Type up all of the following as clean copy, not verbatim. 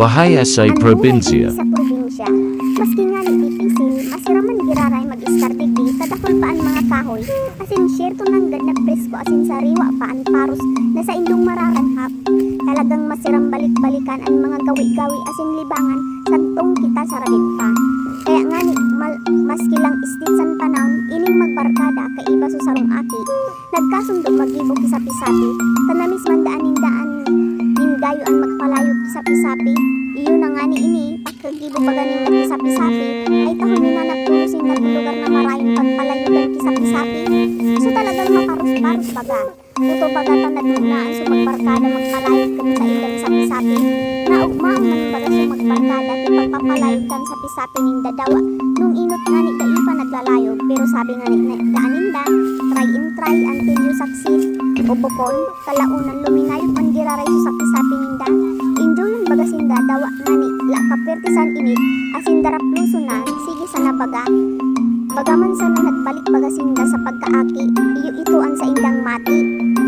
Bahaya sa probinsya. Sa probinsya. Maski nga ni tipisil, masiraman giraray mag-iskarte di, kadakol paan mga kahoy. Asin syerto nang ganap presko, asin sariwa paan paros, na sa indong mararanghap. Talagang masiram balik-balikan ang mga gawi-gawi asin libangan, santong kita sa ragita. Kaya nga ni, maski lang istitsan panahon, ining magbarkada, kaiba so sarong aki. Nagkasundo mag-ibog kisapi-sapi, tanamis mandaan indaan, gayo ang magpalayog kisapi-sapi. Iyo na nga ni ini, pagkagibo ba ganing kisapi-sapi, ay tahon na nagtulusin na lugar na marayong pagpalayogan kisapi-sapi. So talagang maparus-parus baga. Uto baga tanagtunaan so magbarkada magpalayog kan sa ilang sapi-sapi. Naugmaong man baga so magbarkada ti pagpapalayog kan sapi-sapi ning dadawa. Nung inot nga ni kaipa naglalayog, pero sabi nga ni daaninda, try and try until you succeed. O bukon, kalaunan luminayog man giraray so sapi-sapi ninda. Enjoy lang baga sinda, dawa nga ni lakapertisan init, asin darap lusunan, sige sana baga. Bagaman sana nagbalik baga sinda sa pagkaaki, iyo ituan sa indang mati.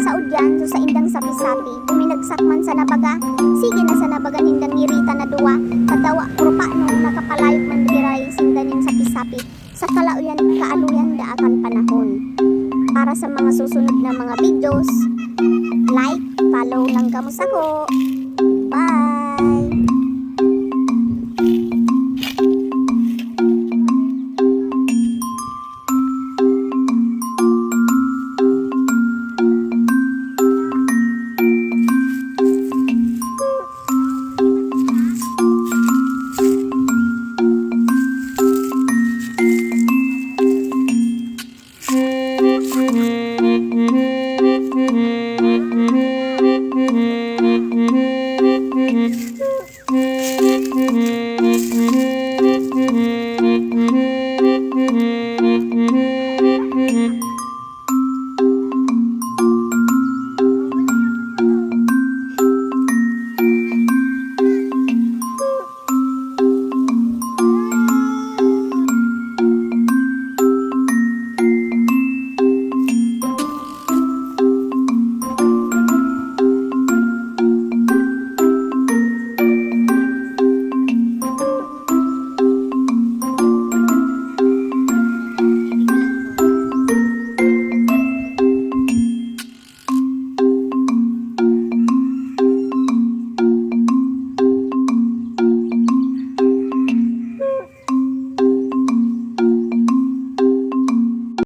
Sa udyan, so sa indang sapi-sapi, puminagsak man sana baga, sige na sana baga nindang ngirita na duwa, kadawa kurpa nung nakapalayog man giraray sinda ning sapi-sapi, sa kalauyan kaaluyan da akan panahon. Para sa mga susunod na mga videos, like, follow lang kamo sako. Bye! Mm-hmm.